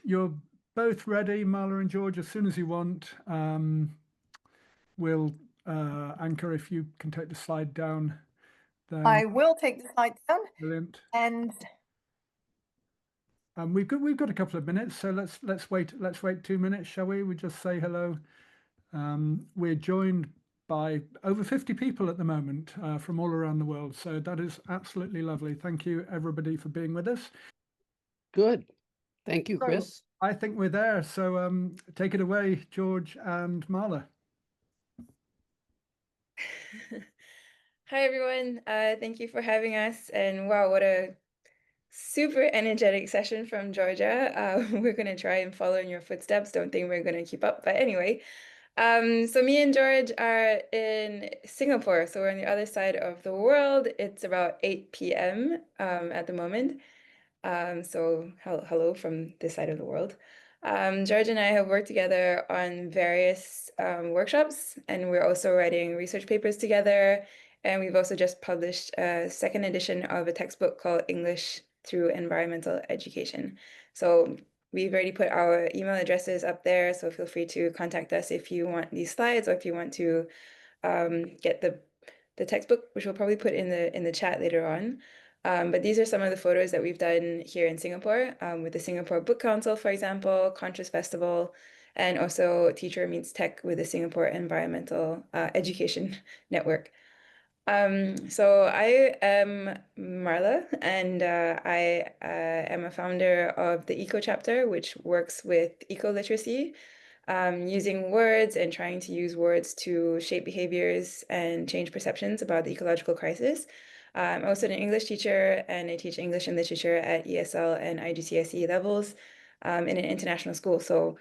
you're both ready, Marla and George, as soon as you want, we'll anchor if you can take the slide down. Then I will take the slide down. brilliant. And We've got a couple of minutes, so let's wait 2 minutes, shall we? We just say hello. We're joined by over 50 people at the moment from all around the world, so that is absolutely lovely. Thank you, everybody, for being with us. Good. Thank you, So, Chris. I think we're there. So take it away, George and Marla. Hi, everyone. Thank you for having us. And wow, what a super energetic session from Georgia. We're going to try and follow in your footsteps. Don't think we're going to keep up. But anyway, so me and George are in Singapore. So we're on the other side of the world. It's about 8 p.m. At the moment. So hello from this side of the world. George and I have worked together on various workshops, and we're also writing research papers together. And we've also just published a second edition of a textbook called English Through Environmental Education. So we've already put our email addresses up there, so feel free to contact us if you want these slides or if you want to get the textbook, which we'll probably put in the chat later on. But these are some of the photos that we've done here in Singapore with the Singapore Book Council, for example, Contrast Festival, and also Teacher Meets Tech with the Singapore Environmental Education Network. So I am Marla, and I am a founder of the Eco Chapter, which works with eco-literacy, using words and trying to use words to shape behaviors and change perceptions about the ecological crisis. I'm also an English teacher, and I teach English and literature at ESL and IGCSE levels in an international school. So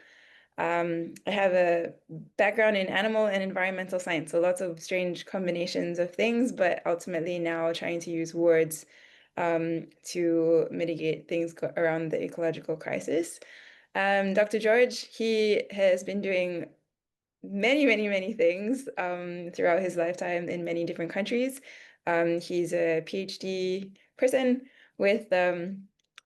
I have a background in animal and environmental science, so lots of strange combinations of things, but ultimately now trying to use words to mitigate things around the ecological crisis. Dr. George, he has been doing many things throughout his lifetime in many different countries. He's a PhD person with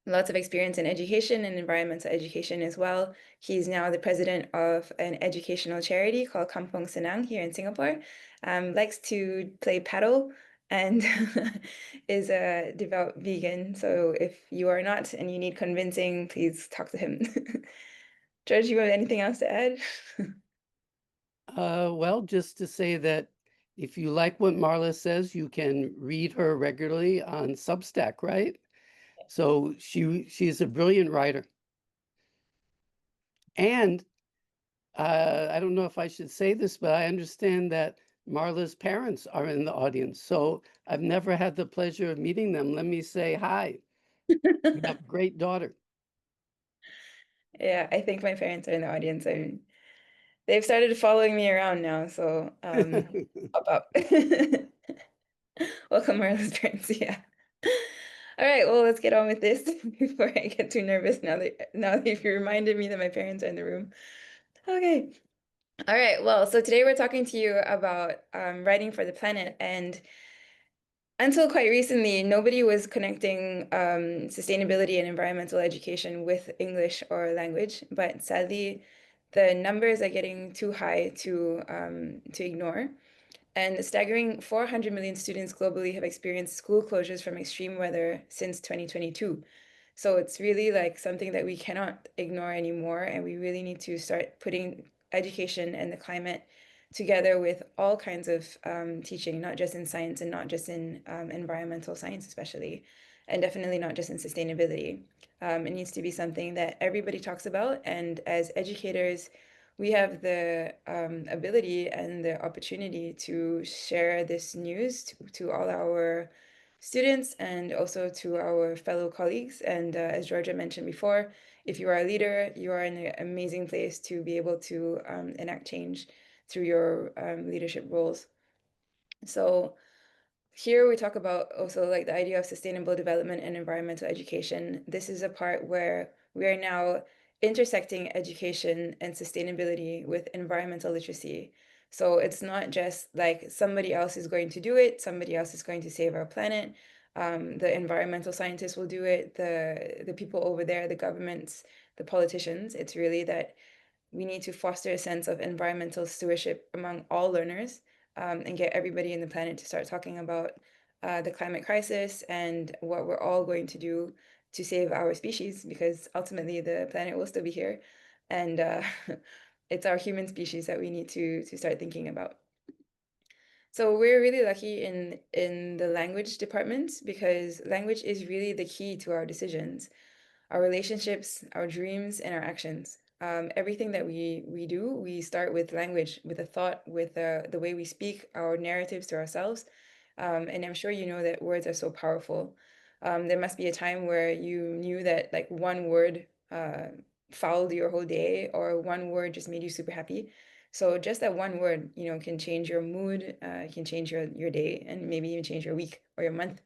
lots of experience in education and environmental education as well. He's now the president of an educational charity called Kampong Senang here in Singapore. Likes to play paddle and is a devout vegan. So if you are not and you need convincing, please talk to him. George, you have anything else to add? Well, just to say that if you like what Marla says, you can read her regularly on Substack, right? So she's a brilliant writer. And I don't know if I should say this, but I understand that Marla's parents are in the audience. So I've never had the pleasure of meeting them. Let me say hi. You have a great daughter. Yeah, I think my parents are in the audience. They've started following me around now, so pop up. Welcome, Marla's parents. Yeah. All right, well, let's get on with this before I get too nervous now that you've reminded me that my parents are in the room. Okay. All right, well, so today we're talking to you about writing for the planet, and until quite recently, nobody was connecting sustainability and environmental education with English or language, but sadly, the numbers are getting too high to ignore. And a staggering 400 million students globally have experienced school closures from extreme weather since 2022. So it's really like something that we cannot ignore anymore, and we really need to start putting education and the climate together with all kinds of teaching, not just in science and not just in environmental science, especially, and definitely not just in sustainability. It needs to be something that everybody talks about, and as educators, we have the ability and the opportunity to share this news to all our students and also to our fellow colleagues. And as Georgia mentioned before, if you are a leader, you are in an amazing place to be able to enact change through your leadership roles. So here we talk about also like the idea of sustainable development and environmental education. This is a part where we are now intersecting education and sustainability with environmental literacy. So it's not just like somebody else is going to do it, somebody else is going to save our planet. The environmental scientists will do it, the people over there, the governments, the politicians. It's really that we need to foster a sense of environmental stewardship among all learners, and get everybody in the planet to start talking about the climate crisis and what we're all going to do to save our species, because ultimately the planet will still be here, and it's our human species that we need to start thinking about. So we're really lucky in the language department, because language is really the key to our decisions, our relationships, our dreams, and our actions. Everything that we do, we start with language, with a thought, with the way we speak, our narratives to ourselves. And I'm sure you know that words are so powerful. There must be a time where you knew that like one word fouled your whole day, or one word just made you super happy. So just that one word, can change your mood, can change your day, and maybe even change your week or your month.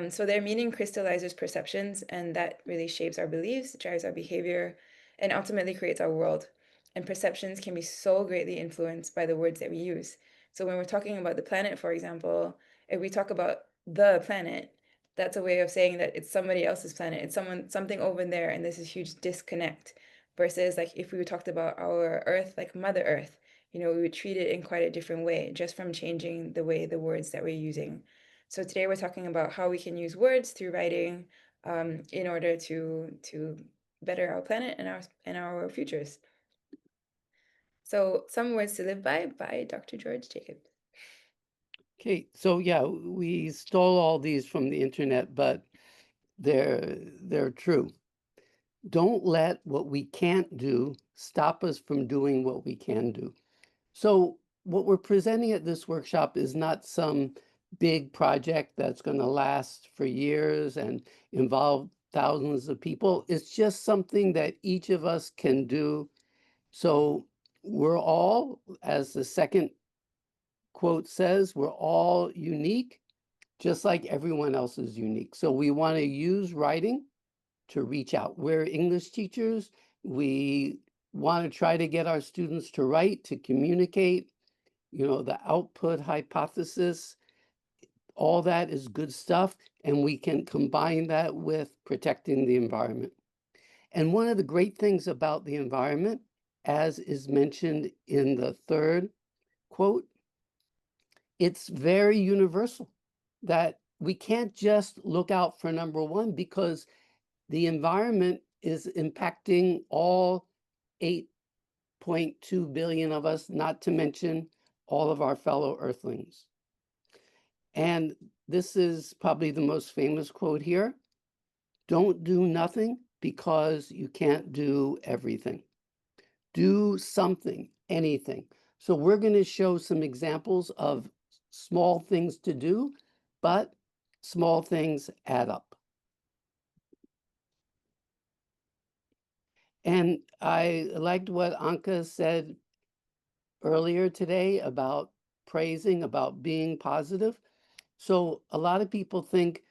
So their meaning crystallizes perceptions, and that really shapes our beliefs, drives our behavior, and ultimately creates our world. And perceptions can be so greatly influenced by the words that we use. So when we're talking about the planet, for example, if we talk about the planet, that's a way of saying that it's somebody else's planet. It's something over there, and there's a huge disconnect. Versus like if we talked about our Earth, like Mother Earth, we would treat it in quite a different way, just from changing the way the words that we're using. So today we're talking about how we can use words through writing, in order to better our planet and our futures. So Some Words to Live by Dr. George Jacobs. Okay, so yeah, we stole all these from the internet, but they're true. Don't let what we can't do stop us from doing what we can do. So what we're presenting at this workshop is not some big project that's going to last for years and involve thousands of people. It's just something that each of us can do. So we're all, as the second quote says, we're all unique, just like everyone else is unique. So we want to use writing to reach out. We're English teachers. We want to try to get our students to write, to communicate. The output hypothesis, all that is good stuff. And we can combine that with protecting the environment. And one of the great things about the environment, as is mentioned in the third quote, it's very universal, that we can't just look out for number one, because the environment is impacting all 8.2 billion of us, not to mention all of our fellow earthlings. And this is probably the most famous quote here: don't do nothing because you can't do everything. Do something, anything. So we're going to show some examples of small things to do, but small things add up. And I liked what Anka said earlier today about praising, about being positive. So a lot of people think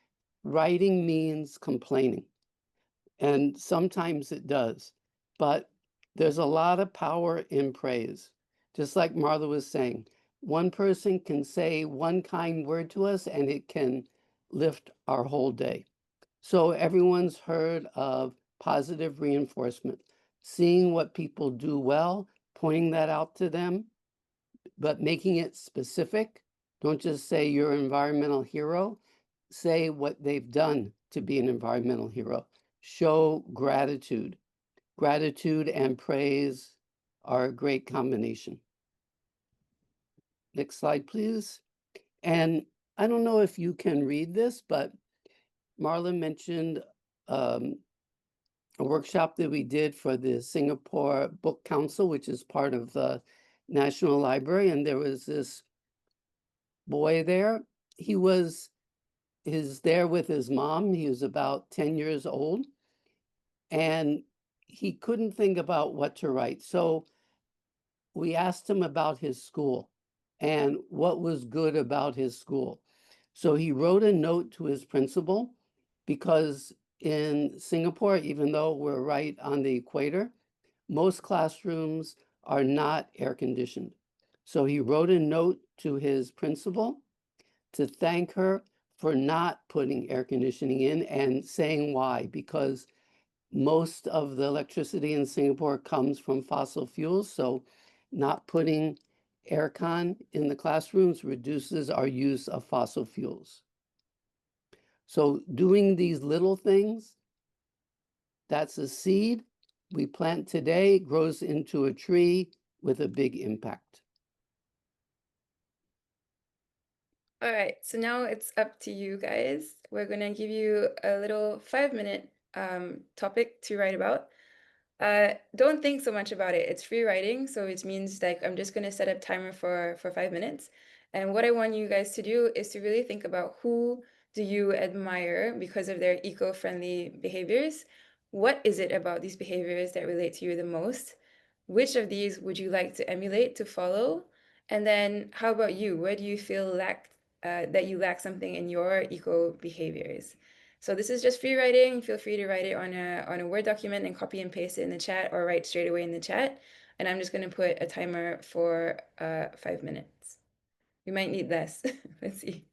writing means complaining, and sometimes it does, but there's a lot of power in praise. Just like Marla was saying, one person can say one kind word to us and it can lift our whole day. So everyone's heard of positive reinforcement, seeing what people do well, pointing that out to them, but making it specific. Don't just say you're an environmental hero. Say what they've done to be an environmental hero. Show gratitude. Gratitude and praise are a great combination. Next slide, please. And I don't know if you can read this, but Marla mentioned a workshop that we did for the Singapore Book Council, which is part of the National Library. And there was this boy there. He was there with his mom. He was about 10 years old, and he couldn't think about what to write. So we asked him about his school and what was good about his school. So he wrote a note to his principal, because in Singapore, even though we're right on the equator, most classrooms are not air conditioned. So he wrote a note to his principal to thank her for not putting air conditioning in and saying why, because most of the electricity in Singapore comes from fossil fuels. So not putting aircon in the classrooms reduces our use of fossil fuels. So doing these little things, that's a seed we plant today, grows into a tree with a big impact. All right, so now it's up to you guys. We're gonna give you a little 5-minute topic to write about. Don't think so much about it. It's free writing, so it means like I'm just gonna set a timer for 5 minutes. And what I want you guys to do is to really think about who do you admire because of their eco-friendly behaviors? What is it about these behaviors that relate to you the most? Which of these would you like to emulate, to follow? And then how about you? Where do you feel that you lack something in your eco behaviors? So this is just free writing. Feel free to write it on a Word document and copy and paste it in the chat or write straight away in the chat. And I'm just going to put a timer for 5 minutes. We might need less. Let's see.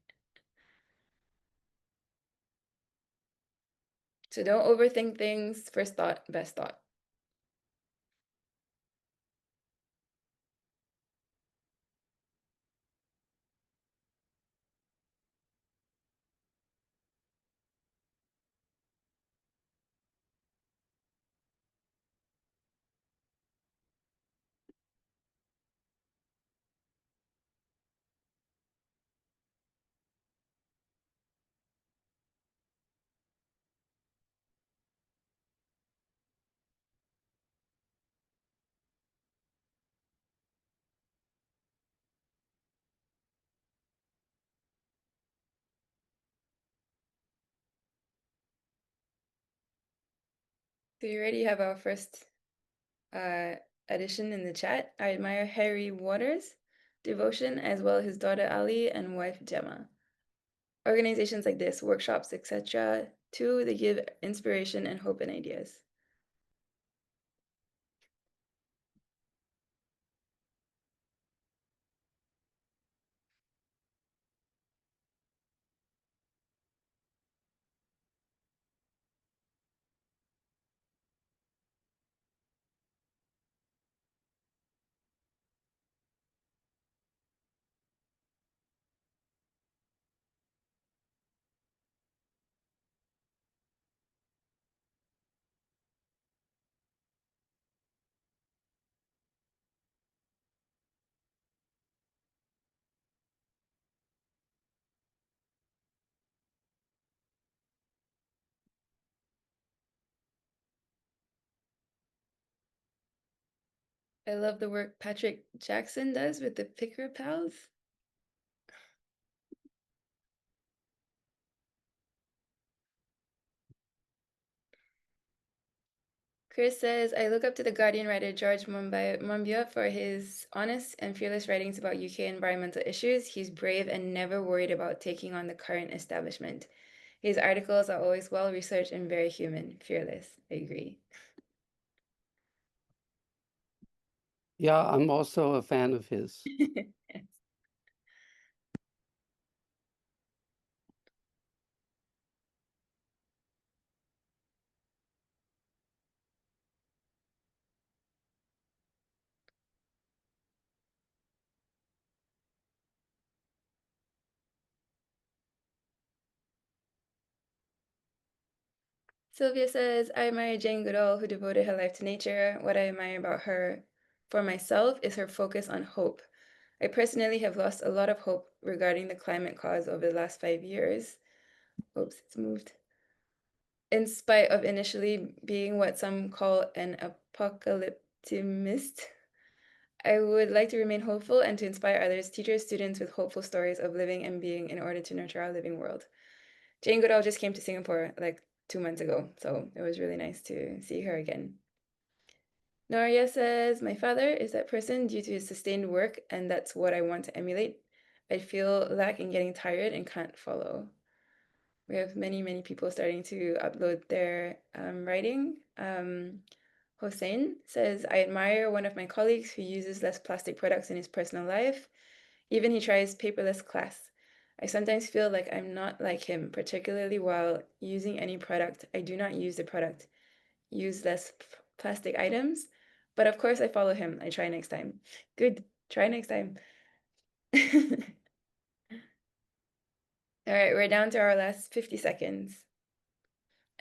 So don't overthink things. First thought, best thought. So you already have our first addition in the chat. I admire Harry Waters' devotion as well as his daughter Ali and wife Gemma. Organizations like this, workshops, etc. Too, they give inspiration and hope and ideas. I love the work Patrick Jackson does with the Picker Pals. Chris says, I look up to the Guardian writer George Monbiot for his honest and fearless writings about UK environmental issues. He's brave and never worried about taking on the current establishment. His articles are always well researched and very human, fearless. I agree. Yeah, I'm also a fan of his. Yes. Sylvia says, I admire Jane Goodall, who devoted her life to nature. What I admire about her for myself is her focus on hope. I personally have lost a lot of hope regarding the climate cause over the last 5 years. Oops, it's moved. In spite of initially being what some call an apocalyptimist, I would like to remain hopeful and to inspire others, teachers, students with hopeful stories of living and being in order to nurture our living world. Jane Goodall just came to Singapore like 2 months ago, so it was really nice to see her again. Noria says, my father is that person due to his sustained work, and that's what I want to emulate. I feel lack in getting tired and can't follow. We have many, many people starting to upload their writing. Hossein says, I admire one of my colleagues who uses less plastic products in his personal life. Even he tries paperless class. I sometimes feel like I'm not like him, particularly while using any product. I do not use the product. Use less plastic items. But of course, I follow him. I try next time. Good. Try next time. All right, we're down to our last 50 seconds.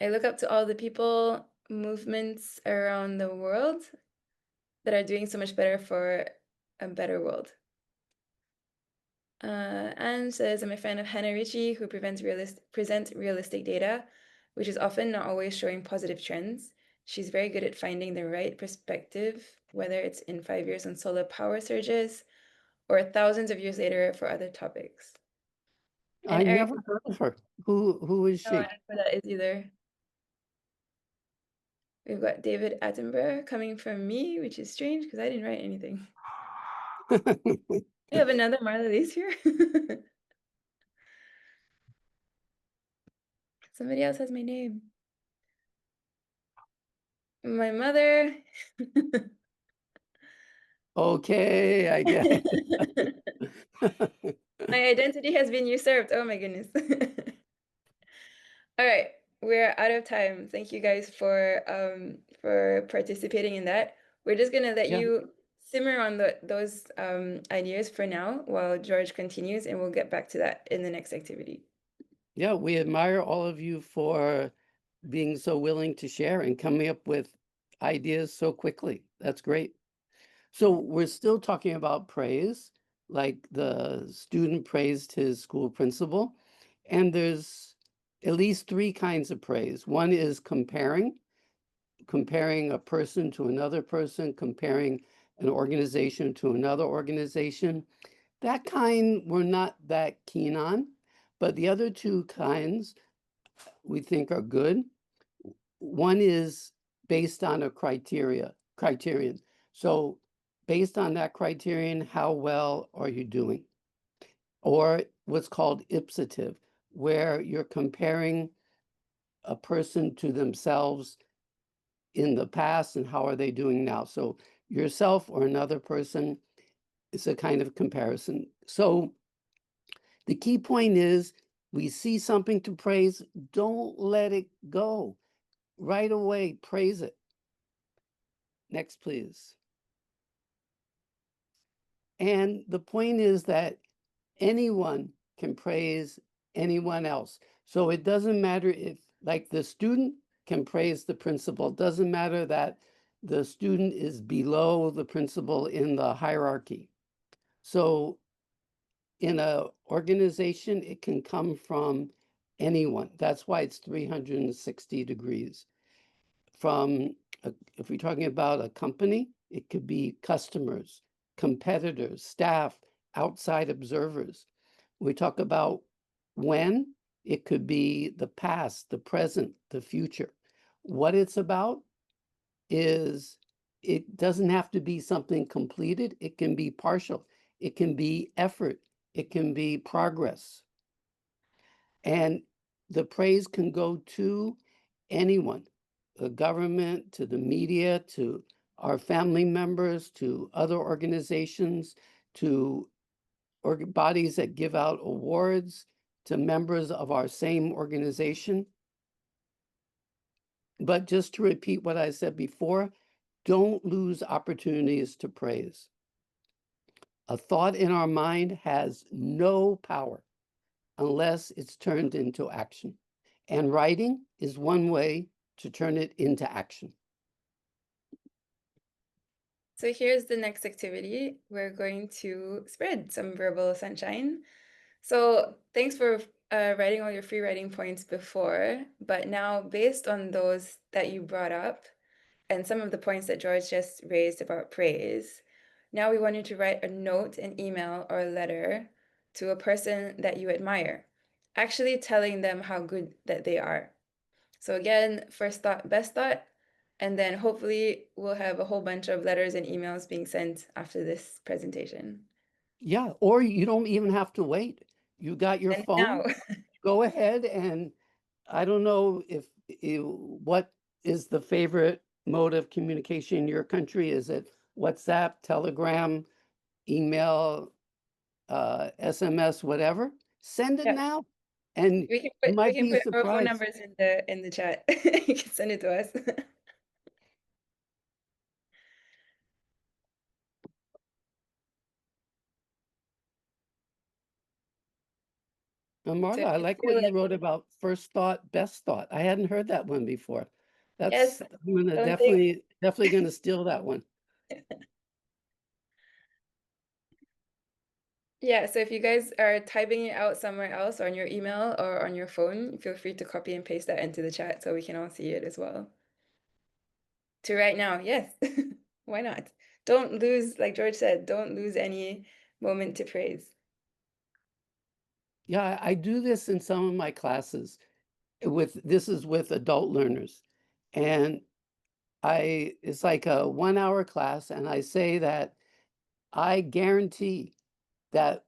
I look up to all the people, movements around the world that are doing so much better for a better world. Anne says, I'm a fan of Hannah Ritchie, who presents realistic data, which is often not always showing positive trends. She's very good at finding the right perspective, whether it's in 5 years on solar power surges or thousands of years later for other topics. I And Eric, never heard of her. Who is no, I she? don't know who that is either. We've got David Attenborough coming from me, which is strange because I didn't write anything. We have another Marle here. Somebody else has my name. My mother. Okay, I get it. My identity has been usurped. Oh my goodness. All right, we're out of time. Thank you guys for participating in that. We're just gonna let Yeah. you simmer on those ideas for now while George continues, and we'll get back to that in the next activity. Yeah, we admire all of you for being so willing to share and coming up with ideas so quickly. That's great. So we're still talking about praise, like the student praised his school principal, and there's at least three kinds of praise. One is comparing a person to another person, comparing an organization to another organization. That kind we're not that keen on, but the other two kinds we think are good. One is based on a criterion. So based on that criterion, how well are you doing? Or what's called ipsative, where you're comparing a person to themselves in the past and how are they doing now. So yourself or another person is a kind of comparison. So the key point is we see something to praise, don't let it go. Right away, praise it. Next, please. And the point is that anyone can praise anyone else. So it doesn't matter if, like, the student can praise the principal. It doesn't matter that the student is below the principal in the hierarchy. So in an organization, it can come from anyone. That's why it's 360 degrees. If we're talking about a company, it could be customers, competitors, staff, outside observers. We talk about when, it could be the past, the present, the future. What it's about is it doesn't have to be something completed. It can be partial. It can be effort. It can be progress. And the praise can go to anyone, the government, to the media, to our family members, to other organizations, to bodies that give out awards, to members of our same organization. But just to repeat what I said before, don't lose opportunities to praise. A thought in our mind has no power unless it's turned into action. And writing is one way to turn it into action. So here's the next activity. We're going to spread some verbal sunshine. So thanks for writing all your free writing points before, but now based on those that you brought up and some of the points that George just raised about praise, now we want you to write a note, an email, or a letter to a person that you admire, actually telling them how good that they are. So again, first thought, best thought, and then hopefully we'll have a whole bunch of letters and emails being sent after this presentation. Yeah, or you don't even have to wait. You got your And phone, now, go ahead, and I don't know if what is the favorite mode of communication in your country? Is it WhatsApp, Telegram, email, SMS, whatever? Send it Yeah. now. And We can you put might be our phone surprised. numbers in the chat. You can send it to us. So Marla, if I you like feel what you like, wrote about first thought, best thought. I hadn't heard that one before. yes, I'm gonna don't think. definitely gonna steal that one. Yeah, so if you guys are typing it out somewhere else on your email or on your phone, feel free to copy and paste that into the chat so we can all see it as well. To right now, yes. Why not? Don't lose, like George said, don't lose any moment to praise. Yeah, I do this in some of my classes. This is with adult learners, and it's like a 1 hour class, and I say that I guarantee that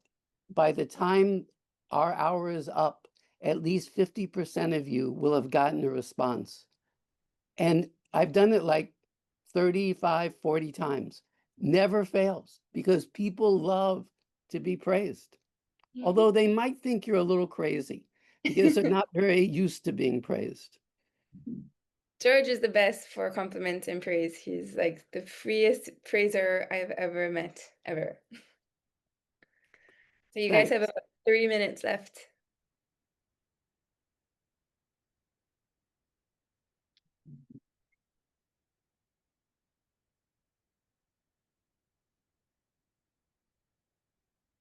by the time our hour is up, at least 50% of you will have gotten a response. And I've done it like 35, 40 times. Never fails because people love to be praised. Although they might think you're a little crazy because they're not very used to being praised. George is the best for compliments and praise. He's like the freest praiser I've ever met, ever. So you guys have Thanks. about 3 minutes left.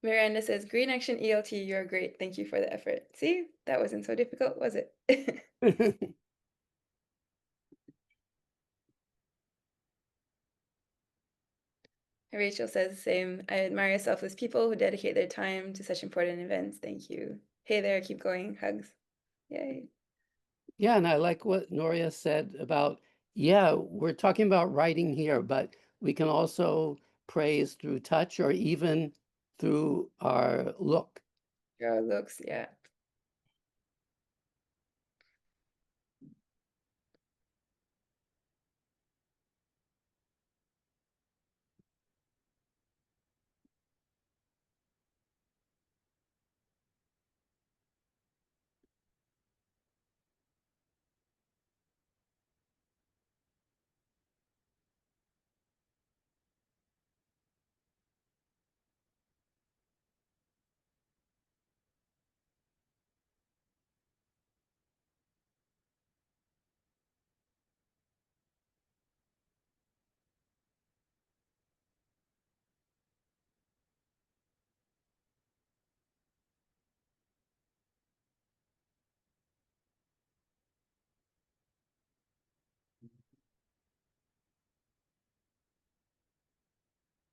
Miranda says, Green Action ELT, you're great. Thank you for the effort. See, that wasn't so difficult, was it? Rachel says the same. I admire selfless people who dedicate their time to such important events. Thank you. Hey there, keep going. Hugs. Yay. Yeah, and I like what Noria said about, yeah, we're talking about writing here, but we can also praise through touch or even through our look. Girl looks, yeah.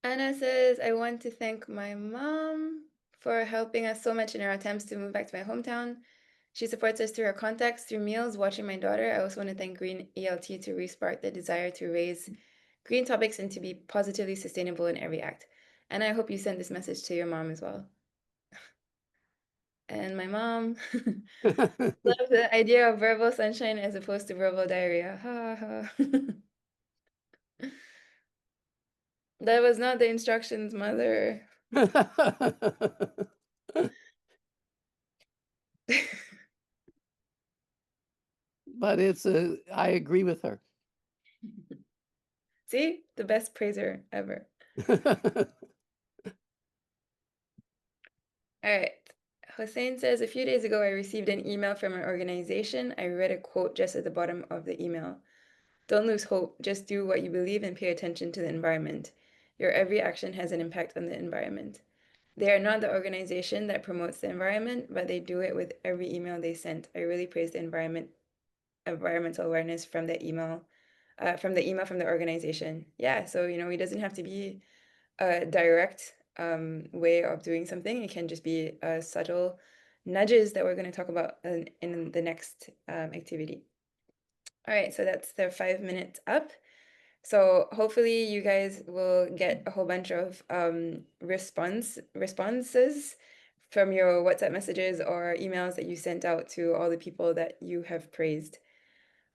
Anna says, I want to thank my mom for helping us so much in our attempts to move back to my hometown. She supports us through her contacts, through meals, watching my daughter. I also want to thank Green ELT to respark the desire to raise green topics and to be positively sustainable in every act. And I hope you send this message to your mom as well. And my mom loves the idea of verbal sunshine as opposed to verbal diarrhea. Ha ha. That was not the instructions, mother. But I agree with her. See? The best praiser ever. All right. Hossein says, a few days ago, I received an email from an organization. I read a quote just at the bottom of the email. Don't lose hope. Just do what you believe and pay attention to the environment. Your every action has an impact on the environment. They are not the organization that promotes the environment, but they do it with every email they sent. I really praise the environmental awareness from the email from the organization. Yeah, so it doesn't have to be a direct way of doing something. It can just be subtle nudges that we're going to talk about in the next activity. All right, so that's the 5 minutes up. So hopefully you guys will get a whole bunch of responses from your WhatsApp messages or emails that you sent out to all the people that you have praised.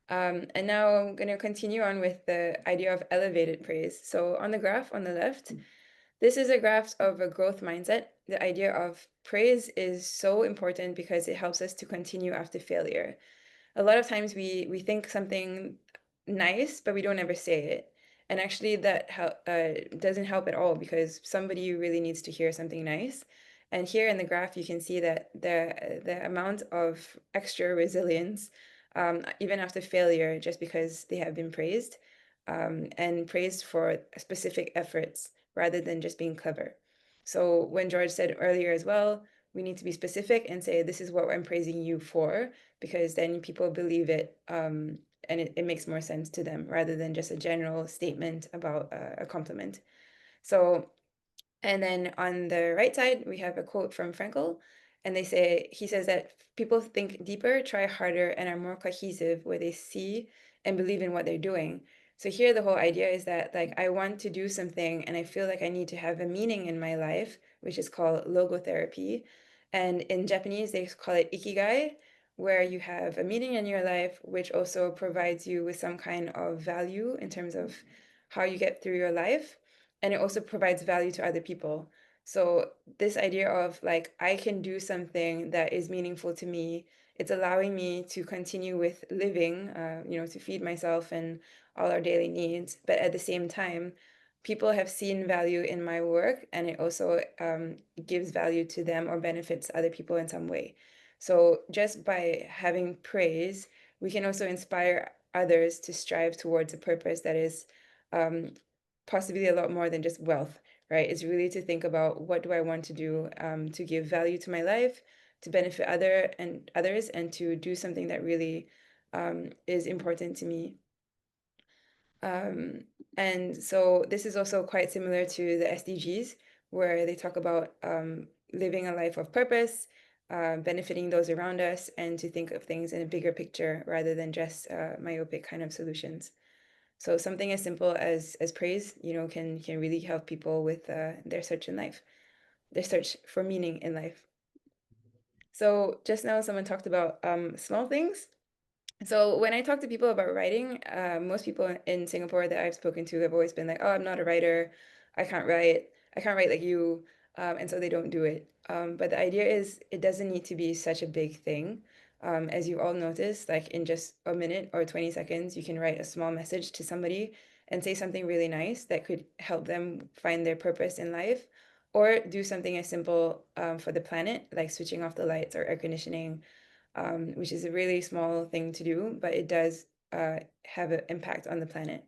And now I'm going to continue on with the idea of elevated praise. So on the graph on the left, This is a graph of a growth mindset. The idea of praise is so important because it helps us to continue after failure. A lot of times we think something nice, but we don't ever say it. And actually that doesn't help at all because somebody really needs to hear something nice. And here in the graph, you can see that the amount of extra resilience, even after failure, just because they have been praised, and praised for specific efforts rather than just being clever. So when George said earlier as well, we need to be specific and say, this is what I'm praising you for, because then people believe it, and it makes more sense to them rather than just a general statement about a compliment. So, and then on the right side, we have a quote from Frankel, and he says that people think deeper, try harder, and are more cohesive where they see and believe in what they're doing. So here the whole idea is that like I want to do something and I feel like I need to have a meaning in my life, which is called logotherapy. And in Japanese, they call it ikigai, where you have a meaning in your life, which also provides you with some kind of value in terms of how you get through your life, and it also provides value to other people. So this idea of like I can do something that is meaningful to me, it's allowing me to continue with living, to feed myself and all our daily needs. But at the same time, people have seen value in my work, and it also gives value to them or benefits other people in some way. So just by having praise, we can also inspire others to strive towards a purpose that is um, possibly a lot more than just wealth, right? It's really to think about what do I want to do, to give value to my life, to benefit others, and to do something that really is important to me. And so this is also quite similar to the SDGs, where they talk about living a life of purpose, benefiting those around us, and to think of things in a bigger picture rather than just myopic kind of solutions. So something as simple as praise, can really help people with their search in life, their search for meaning in life. So just now, someone talked about small things. So when I talk to people about writing, most people in Singapore that I've spoken to have always been like, "Oh, I'm not a writer. I can't write. I can't write like you," and so they don't do it. But the idea is, it doesn't need to be such a big thing. As you all noticed, like in just a minute or 20 seconds, you can write a small message to somebody and say something really nice that could help them find their purpose in life, or do something as simple for the planet, like switching off the lights or air conditioning, which is a really small thing to do, but it does have an impact on the planet.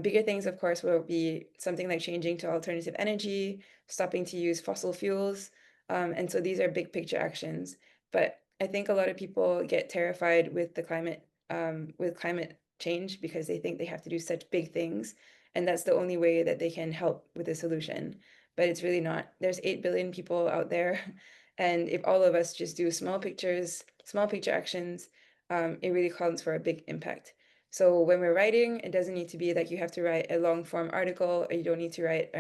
Bigger things, of course, will be something like changing to alternative energy, stopping to use fossil fuels. And so these are big picture actions. But I think a lot of people get terrified with with climate change because they think they have to do such big things. And that's the only way that they can help with the solution. But it's really not. There's 8 billion people out there. And if all of us just do small picture actions, it really counts for a big impact. So when we're writing, it doesn't need to be like you have to write a long form article, or you don't need to write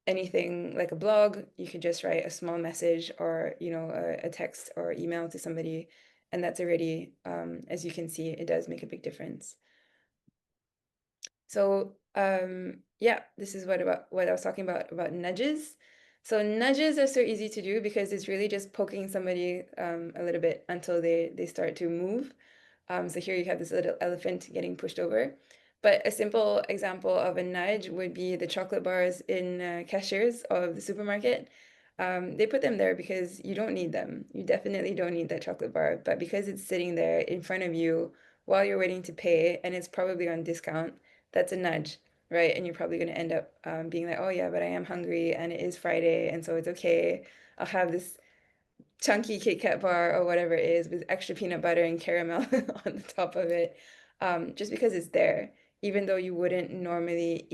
anything like a blog. You could just write a small message or, a text or email to somebody. And that's already, as you can see, it does make a big difference. So yeah, this is what I was talking about nudges. So nudges are so easy to do because it's really just poking somebody a little bit until they start to move. So here you have this little elephant getting pushed over. But a simple example of a nudge would be the chocolate bars in cashiers of the supermarket. They put them there because you don't need them. You definitely don't need that chocolate bar, but because it's sitting there in front of you while you're waiting to pay and it's probably on discount, that's a nudge, right? And you're probably going to end up being like, oh yeah, but I am hungry and it is Friday, and so it's okay. I'll have this chunky Kit Kat bar or whatever it is with extra peanut butter and caramel on the top of it, just because it's there, even though you wouldn't normally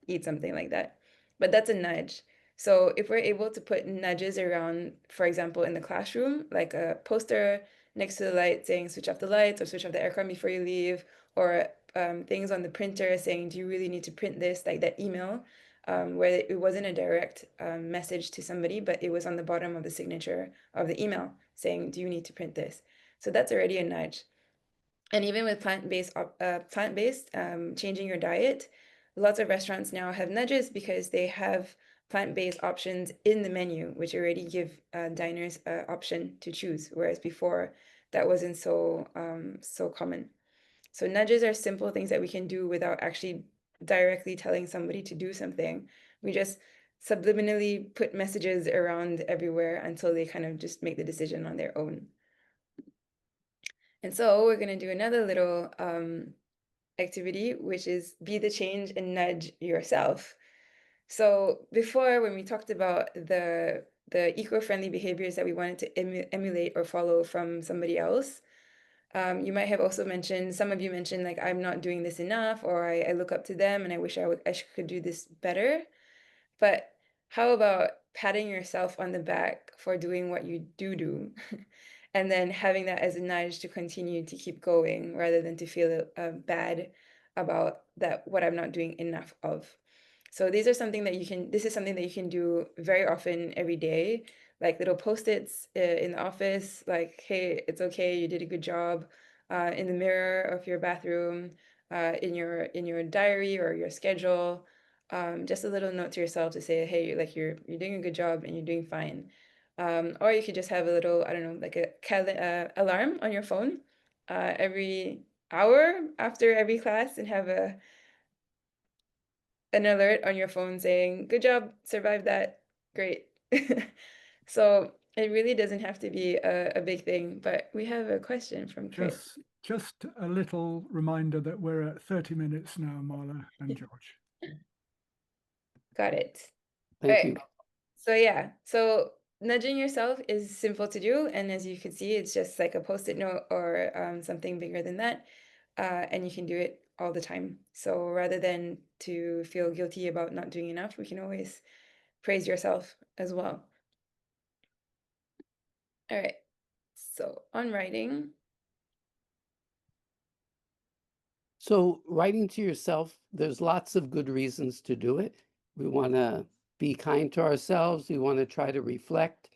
eat something like that. But that's a nudge. So if we're able to put nudges around, for example, in the classroom, like a poster next to the light saying switch off the lights or switch off the aircon before you leave, or things on the printer saying, do you really need to print this? Like that email, where it wasn't a direct message to somebody, but it was on the bottom of the signature of the email saying, do you need to print this? So that's already a nudge. And even with plant-based, changing your diet, lots of restaurants now have nudges because they have plant-based options in the menu, which already give diners an option to choose, whereas before that wasn't so common. So nudges are simple things that we can do without actually directly telling somebody to do something. We just subliminally put messages around everywhere until they kind of just make the decision on their own. And so we're going to do another little activity, which is be the change and nudge yourself. So before, when we talked about the eco-friendly behaviors that we wanted to emulate or follow from somebody else, you might have also mentioned, some of you mentioned, like, I'm not doing this enough, or I look up to them and I wish I could do this better. But how about patting yourself on the back for doing what you do, and then having that as a nudge to continue to keep going rather than to feel bad about that, what I'm not doing enough of. So this is something that you can do very often every day, like little post-its in the office, like, hey, it's okay, you did a good job, in the mirror of your bathroom, in your diary or your schedule, just a little note to yourself to say, hey, like, you're doing a good job and you're doing fine. Or you could just have a little, I don't know, like a alarm on your phone every hour after every class, and have an alert on your phone saying, good job, survived that, great. So it really doesn't have to be a big thing, but we have a question from Chris. Just a little reminder that we're at 30 minutes now, Marla and George. Got it. Thank Right. you. So yeah, so nudging yourself is simple to do, and as you can see, it's just like a post-it note or something bigger than that, and you can do it all the time. So rather than to feel guilty about not doing enough, we can always praise yourself as well. All right, so on writing. So writing to yourself, there's lots of good reasons to do it. We want to be kind to ourselves. We want to try to reflect.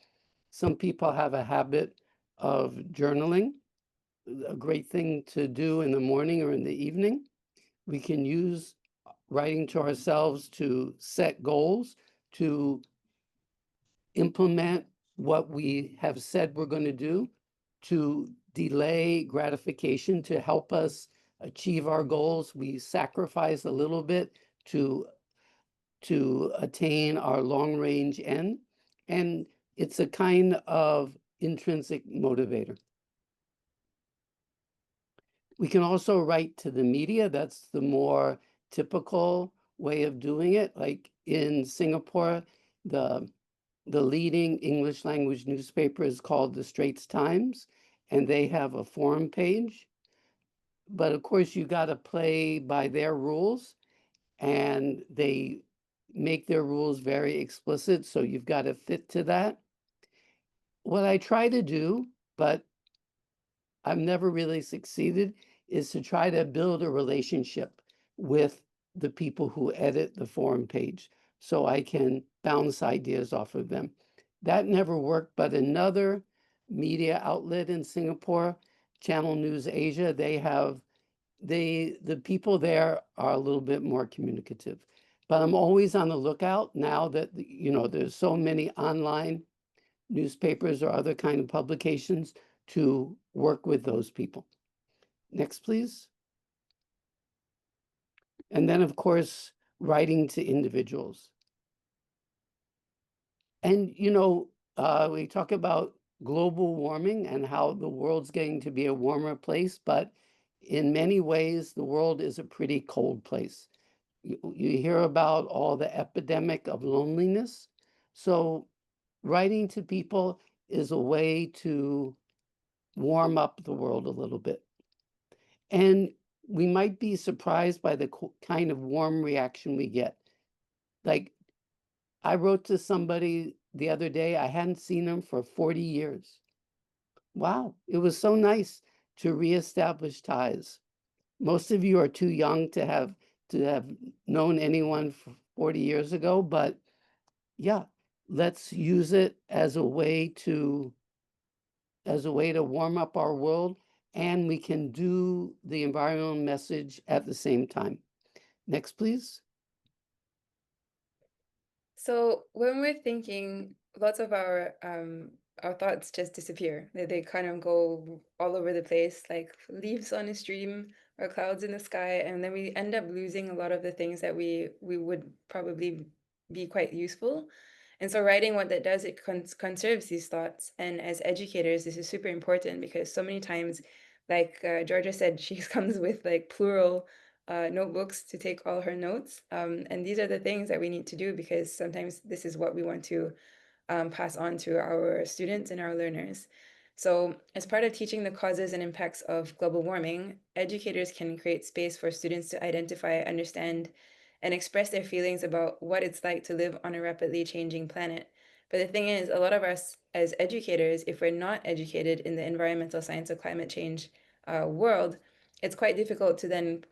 Some people have a habit of journaling, a great thing to do in the morning or in the evening. We can use writing to ourselves to set goals, to implement what we have said we're going to do, to delay gratification, to help us achieve our goals. We sacrifice a little bit to attain our long range end. And it's a kind of intrinsic motivator. We can also write to the media. That's the more typical way of doing it. Like in Singapore, the leading English language newspaper is called the Straits Times, and they have a forum page. But of course, you got to play by their rules, and they make their rules very explicit. So you've got to fit to that. What I try to do, but I've never really succeeded, is to try to build a relationship with the people who edit the forum page so I can bounce ideas off of them. That never worked, but another media outlet in Singapore, Channel News Asia, the people there are a little bit more communicative. But I'm always on the lookout now that, there's so many online newspapers or other kind of publications to work with those people. Next, please. And then, of course, writing to individuals. And, we talk about global warming and how the world's getting to be a warmer place, but in many ways, the world is a pretty cold place. You hear about all the epidemic of loneliness. So writing to people is a way to warm up the world a little bit. And we might be surprised by the kind of warm reaction we get. Like, I wrote to somebody the other day, I hadn't seen them for 40 years. Wow, it was so nice to reestablish ties. Most of you are too young to have known anyone for 40 years ago, but yeah, let's use it as a way to warm up our world, and we can do the environmental message at the same time. Next, please. So when we're thinking, lots of our thoughts just disappear. They kind of go all over the place, like leaves on a stream or clouds in the sky, and then we end up losing a lot of the things that we would probably be quite useful. And so writing, what that does, it conserves these thoughts. And as educators, this is super important because so many times, like Georgia said, she comes with like plural notebooks to take all her notes. And these are the things that we need to do because sometimes this is what we want to pass on to our students and our learners. So, as part of teaching the causes and impacts of global warming, educators can create space for students to identify, understand, and express their feelings about what it's like to live on a rapidly changing planet. But the thing is, a lot of us as educators, if we're not educated in the environmental science of climate change world, it's quite difficult to then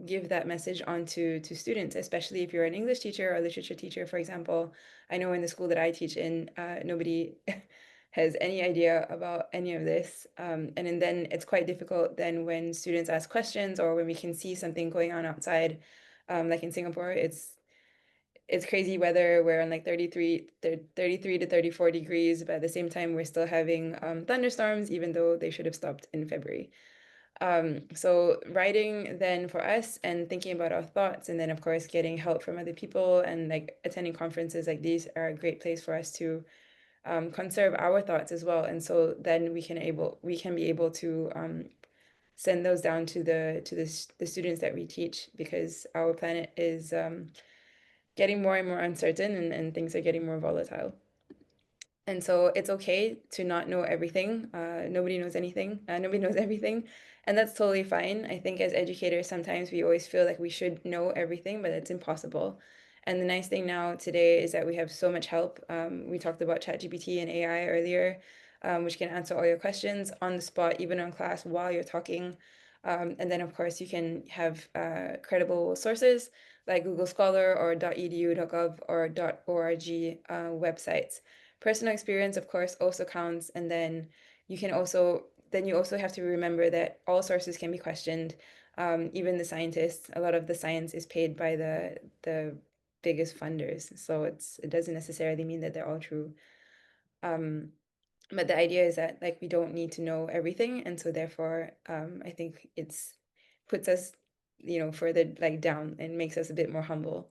give that message on to students, especially if you're an English teacher or literature teacher, for example. I know in the school that I teach in, nobody has any idea about any of this. And then it's quite difficult then when students ask questions or when we can see something going on outside. Like in Singapore, it's crazy weather. We're on like 33 to 34 degrees, but at the same time, we're still having thunderstorms, even though they should have stopped in February. So writing then for us and thinking about our thoughts, and then of course getting help from other people and like attending conferences like these are a great place for us to conserve our thoughts as well. And so then we can be able to send those down to the students that we teach because our planet is getting more and more uncertain and things are getting more volatile. And so it's okay to not know everything. Nobody knows anything. Nobody knows everything. And that's totally fine. I think as educators, sometimes we always feel like we should know everything, but it's impossible. And the nice thing now today is that we have so much help. We talked about ChatGPT and AI earlier, which can answer all your questions on the spot, even on class while you're talking. And then, of course, you can have credible sources like Google Scholar or .edu.gov or .org websites. Personal experience, of course, also counts. And then you also have to remember that all sources can be questioned. Even the scientists, a lot of the science is paid by the biggest funders. So it doesn't necessarily mean that they're all true. But the idea is that like we don't need to know everything. And so therefore, I think it's puts us, further like down and makes us a bit more humble.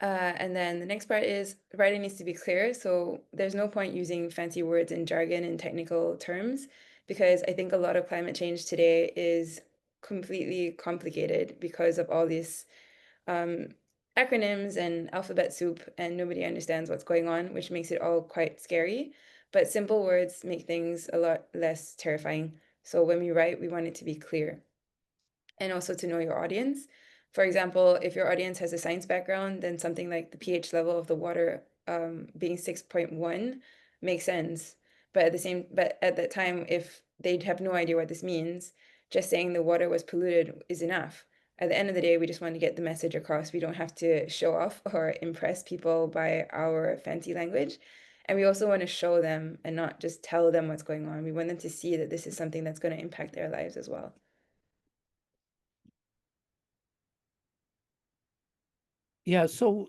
And then the next part is writing needs to be clear. So there's no point using fancy words and jargon and technical terms because I think a lot of climate change today is completely complicated because of all these um, acronyms and alphabet soup, and nobody understands what's going on, which makes it all quite scary. But simple words make things a lot less terrifying. So when we write, we want it to be clear and also to know your audience. For example, if your audience has a science background, then something like the pH level of the water being 6.1 makes sense. But at that time, if they'd have no idea what this means, just saying the water was polluted is enough. At the end of the day, we just want to get the message across. We don't have to show off or impress people by our fancy language. And we also want to show them and not just tell them what's going on. We want them to see that this is something that's going to impact their lives as well. Yeah, so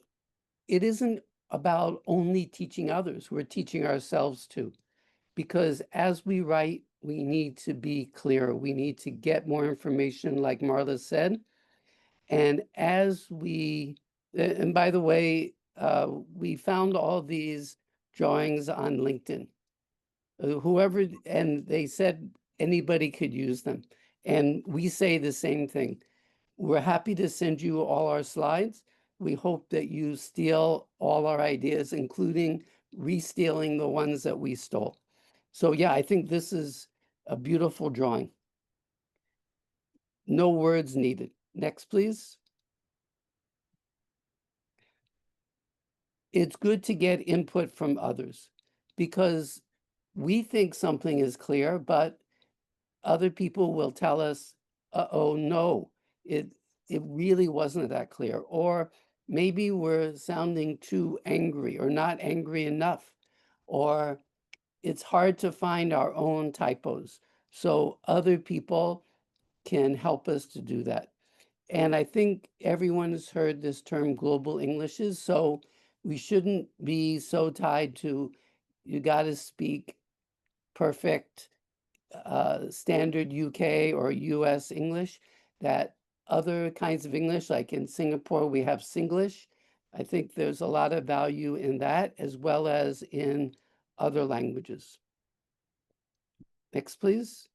it isn't about only teaching others, we're teaching ourselves too. Because as we write, we need to be clear. We need to get more information, like Marla said. And and by the way, we found all these drawings on LinkedIn. And they said anybody could use them. And we say the same thing. We're happy to send you all our slides. We hope that you steal all our ideas, including re-stealing the ones that we stole. So yeah, I think this is a beautiful drawing. No words needed. Next, please. It's good to get input from others because we think something is clear, but other people will tell us, oh no, it really wasn't that clear. Or maybe we're sounding too angry or not angry enough, or it's hard to find our own typos. So other people can help us to do that. And I think everyone has heard this term global Englishes, so we shouldn't be so tied to you got to speak perfect standard UK or US English, that other kinds of English, like in Singapore, we have Singlish. I think there's a lot of value in that as well as in other languages. Next, please.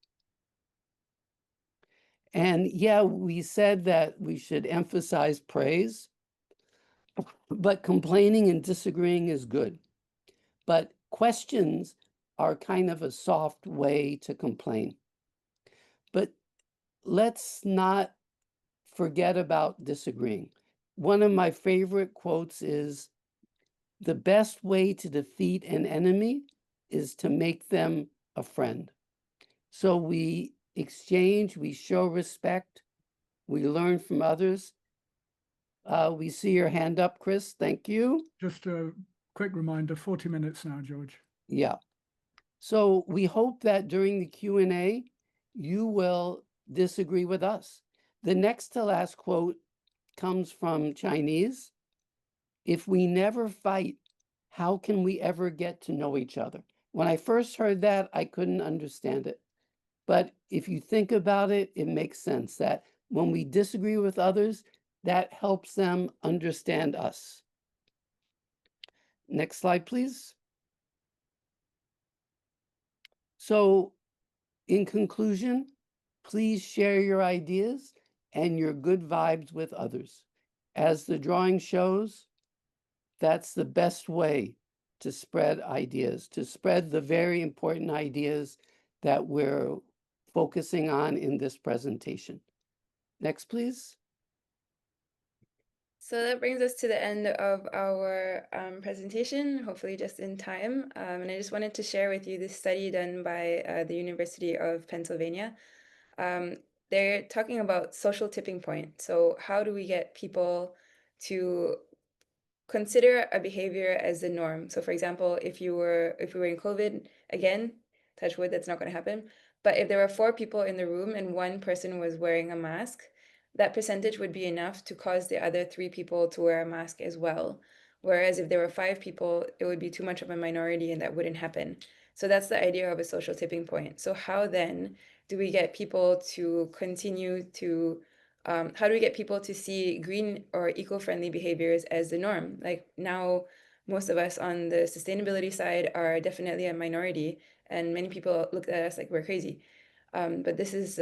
And yeah, we said that we should emphasize praise, but complaining and disagreeing is good. But questions are kind of a soft way to complain. But let's not forget about disagreeing. One of my favorite quotes is, the best way to defeat an enemy is to make them a friend. So we exchange, we show respect, we learn from others. We see your hand up, Chris. Thank you. Just a quick reminder, 40 minutes now, George. Yeah. So we hope that during the Q&A, you will disagree with us. The next to last quote comes from Chinese. If we never fight, how can we ever get to know each other? When I first heard that, I couldn't understand it. But if you think about it, it makes sense that when we disagree with others, that helps them understand us. Next slide, please. So in conclusion, please share your ideas and your good vibes with others. As the drawing shows, that's the best way to spread ideas, to spread the very important ideas that we're focusing on in this presentation. Next, please. So that brings us to the end of our presentation, hopefully just in time. And I just wanted to share with you this study done by the University of Pennsylvania. They're talking about social tipping point. So how do we get people to consider a behavior as the norm? So for example, if we were in COVID, again, touch wood, that's not going to happen. But if there were 4 people in the room and one person was wearing a mask, that percentage would be enough to cause the other 3 people to wear a mask as well. Whereas if there were 5 people, it would be too much of a minority and that wouldn't happen. So that's the idea of a social tipping point. So how then do we get people to continue to how do we get people to see green or eco-friendly behaviors as the norm? Like now, most of us on the sustainability side are definitely a minority, and many people look at us like we're crazy. But this is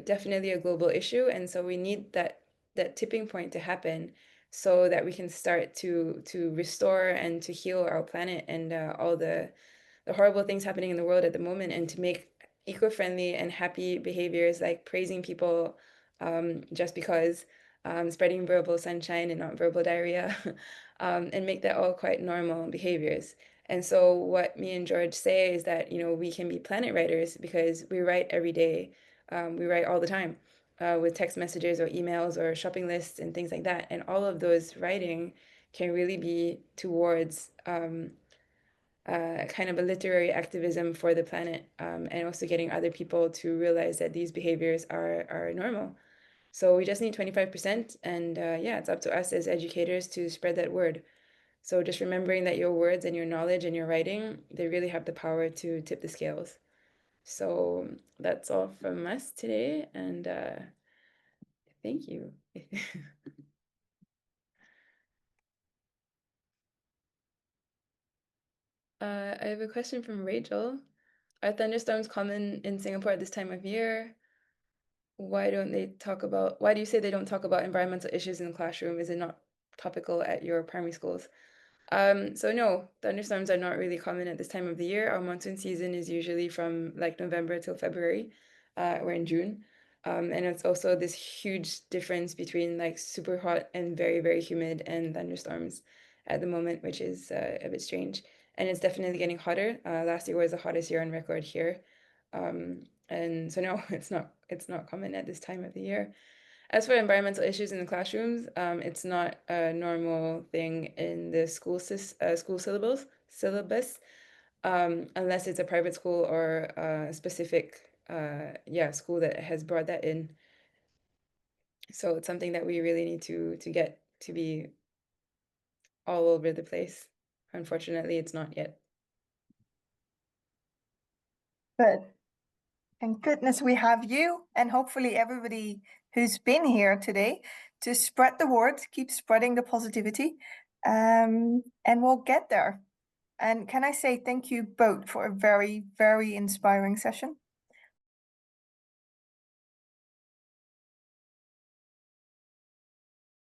definitely a global issue, and so we need that tipping point to happen so that we can start to restore and to heal our planet and all the horrible things happening in the world at the moment, and to make eco-friendly and happy behaviors like praising people just because, spreading verbal sunshine and not verbal diarrhea, and make that all quite normal behaviors. And so what me and George say is that, we can be planet writers because we write every day. We write all the time with text messages or emails or shopping lists and things like that. And all of those writing can really be towards kind of a literary activism for the planet, and also getting other people to realize that these behaviors are normal. So we just need 25%, and yeah, it's up to us as educators to spread that word. So just remembering that your words and your knowledge and your writing, they really have the power to tip the scales. So that's all from us today, and thank you. I have a question from Rachel. Are thunderstorms common in Singapore at this time of year? Why do you say they don't talk about environmental issues in the classroom? Is it not topical at your primary schools? So no, thunderstorms are not really common at this time of the year. Our monsoon season is usually from like November till February. We're in June. And it's also this huge difference between like super hot and very, very humid and thunderstorms at the moment, which is a bit strange. And it's definitely getting hotter. Last year was the hottest year on record here. And so no, it's not common at this time of the year. As for environmental issues in the classrooms, it's not a normal thing in the school syllabus, unless it's a private school or a specific school that has brought that in. So it's something that we really need to get to be all over the place. Unfortunately, it's not yet. But thank goodness we have you and hopefully everybody who's been here today to spread the word, keep spreading the positivity, and we'll get there. And can I say thank you both for a very, very inspiring session.